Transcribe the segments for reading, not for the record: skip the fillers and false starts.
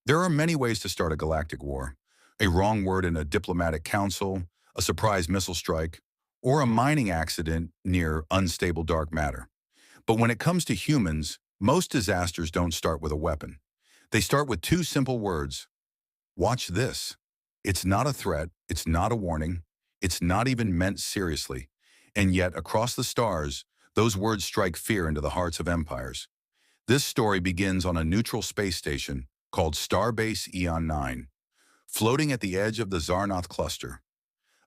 There are many ways to start a galactic war. A wrong word in a diplomatic council, a surprise missile strike, or a mining accident near unstable dark matter. But when it comes to humans, most disasters don't start with a weapon. They start with two simple words. Watch this. It's not a threat, it's not a warning, it's not even meant seriously. And yet, across the stars, those words strike fear into the hearts of empires. This story begins on a neutral space station called Starbase Eon 9, floating at the edge of the Zarnoth cluster,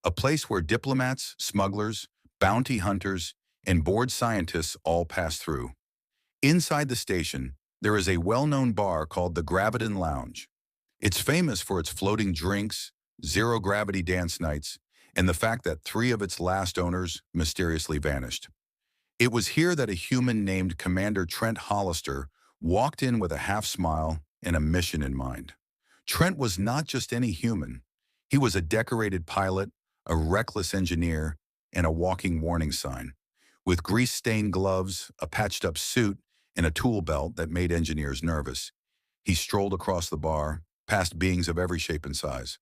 a place where diplomats, smugglers, bounty hunters, and bored scientists all pass through. Inside the station, there is a well-known bar called the Graviton Lounge. It's famous for its floating drinks, zero-gravity dance nights, and the fact that three of its last owners mysteriously vanished. It was here that a human named Commander Trent Hollister walked in with a half-smile and a mission in mind. Trent was not just any human. He was a decorated pilot, a reckless engineer, and a walking warning sign. With grease-stained gloves, a patched-up suit, and a tool belt that made engineers nervous, he strolled across the bar, past beings of every shape and size.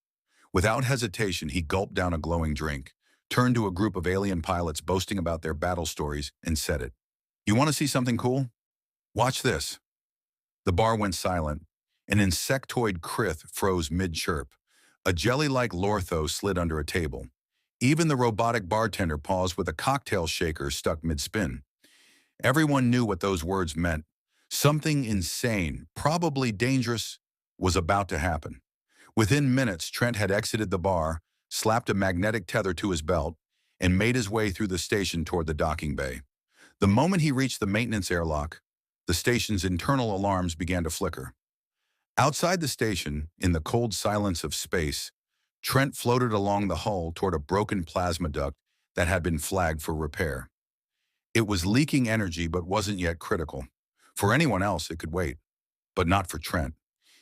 Without hesitation, he gulped down a glowing drink, turned to a group of alien pilots boasting about their battle stories, and said it. "You want to see something cool? Watch this." The bar went silent. An insectoid krith froze mid-chirp. A jelly-like lortho slid under a table. Even the robotic bartender paused with a cocktail shaker stuck mid-spin. Everyone knew what those words meant. Something insane, probably dangerous, was about to happen. Within minutes, Trent had exited the bar, slapped a magnetic tether to his belt, and made his way through the station toward the docking bay. The moment he reached the maintenance airlock, the station's internal alarms began to flicker. Outside the station, in the cold silence of space, Trent floated along the hull toward a broken plasma duct that had been flagged for repair. It was leaking energy but wasn't yet critical. For anyone else, it could wait, but not for Trent.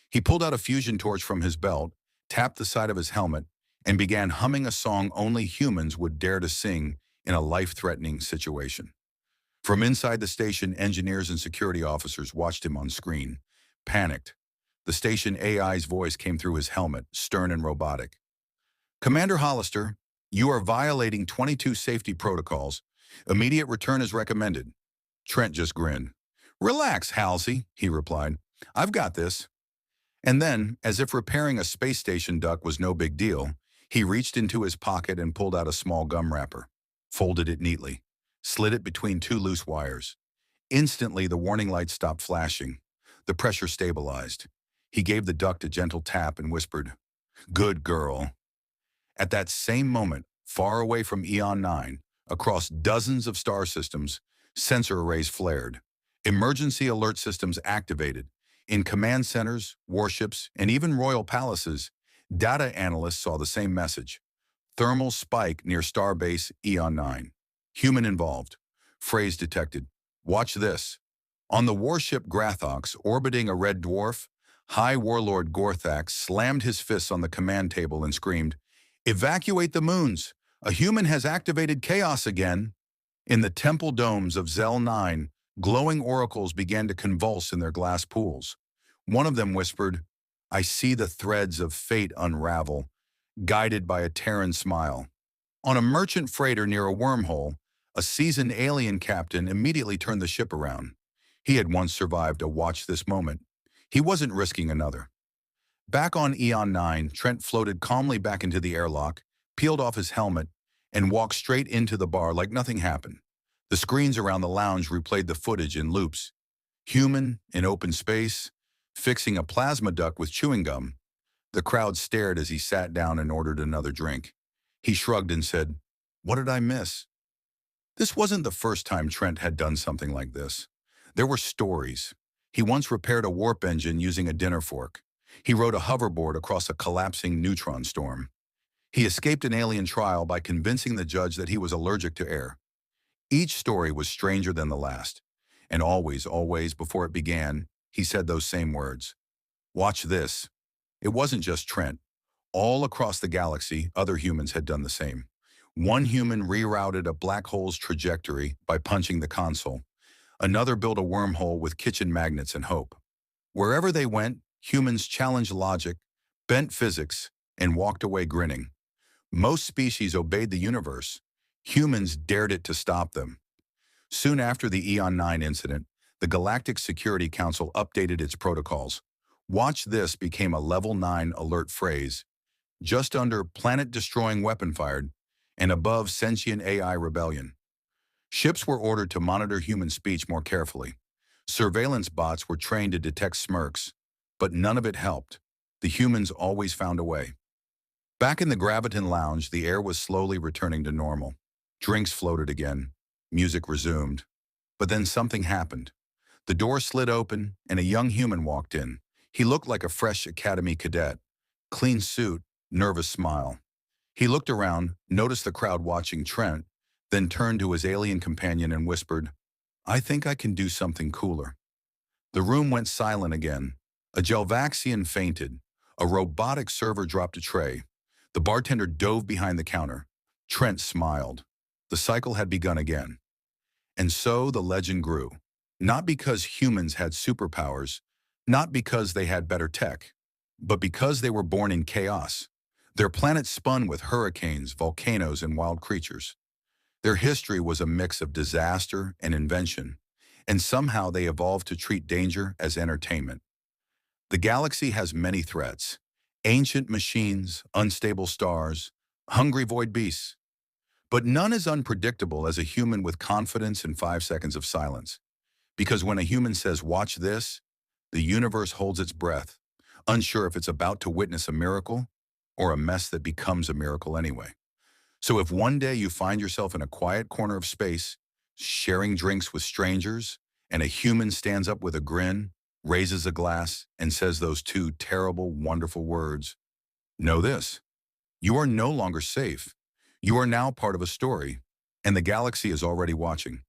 He pulled out a fusion torch from his belt, tapped the side of his helmet, and began humming a song only humans would dare to sing in a life-threatening situation. From inside the station, engineers and security officers watched him on screen, panicked. The station AI's voice came through his helmet, stern and robotic. "Commander Hollister, you are violating 22 safety protocols. Immediate return is recommended." Trent just grinned. "Relax, Halsey," he replied. "I've got this." And then, as if repairing a space station duct was no big deal, he reached into his pocket and pulled out a small gum wrapper, folded it neatly, slid it between two loose wires. Instantly, the warning lights stopped flashing. The pressure stabilized. He gave the duct a gentle tap and whispered, "Good girl." At that same moment, far away from Eon 9, across dozens of star systems, sensor arrays flared. Emergency alert systems activated. In command centers, warships, and even royal palaces, data analysts saw the same message. Thermal spike near Starbase Eon 9. Human involved. Phrase detected. Watch this. On the warship Grathox orbiting a red dwarf, High Warlord Gorthax slammed his fists on the command table and screamed, "Evacuate the moons! A human has activated chaos again!" In the temple domes of Zel 9, glowing oracles began to convulse in their glass pools. One of them whispered, "I see the threads of fate unravel, guided by a Terran smile." On a merchant freighter near a wormhole, a seasoned alien captain immediately turned the ship around. He had once survived a watch this moment. He wasn't risking another. Back on Eon 9, Trent floated calmly back into the airlock, peeled off his helmet, and walked straight into the bar like nothing happened. The screens around the lounge replayed the footage in loops. Human, in open space, fixing a plasma duct with chewing gum. The crowd stared as he sat down and ordered another drink. He shrugged and said, "What did I miss?" This wasn't the first time Trent had done something like this. There were stories. He once repaired a warp engine using a dinner fork. He rode a hoverboard across a collapsing neutron storm. He escaped an alien trial by convincing the judge that he was allergic to air. Each story was stranger than the last. And always, before it began, he said those same words. Watch this. It wasn't just Trent. All across the galaxy, other humans had done the same. One human rerouted a black hole's trajectory by punching the console. Another built a wormhole with kitchen magnets and hope. Wherever they went, Humans challenged logic, bent physics, and walked away grinning. Most species obeyed the universe. Humans dared it to stop them. Soon after the Eon 9 incident, the Galactic Security Council updated its protocols. Watch this became a Level 9 alert phrase, just under planet-destroying weapon fired, and above sentient AI rebellion. Ships were ordered to monitor human speech more carefully. Surveillance bots were trained to detect smirks, but none of it helped. The humans always found a way. Back in the Graviton Lounge, the air was slowly returning to normal. Drinks floated again. Music resumed. But then something happened. The door slid open, and a young human walked in. He looked like a fresh academy cadet. Clean suit, nervous smile. He looked around, noticed the crowd watching Trent, then turned to his alien companion and whispered, "I think I can do something cooler." The room went silent again. A Gelvaxian fainted. A robotic server dropped a tray. The bartender dove behind the counter. Trent smiled. The cycle had begun again. And so the legend grew. Not because humans had superpowers, not because they had better tech, but because they were born in chaos. Their planet spun with hurricanes, volcanoes, and wild creatures. Their history was a mix of disaster and invention, and somehow they evolved to treat danger as entertainment. The galaxy has many threats: ancient machines, unstable stars, hungry void beasts. But none as unpredictable as a human with confidence in 5 seconds of silence. Because when a human says, "Watch this," the universe holds its breath, unsure if it's about to witness a miracle or a mess that becomes a miracle anyway. So if one day you find yourself in a quiet corner of space, sharing drinks with strangers, and a human stands up with a grin, raises a glass, and says those two terrible, wonderful words, know this: you are no longer safe. You are now part of a story, and the galaxy is already watching.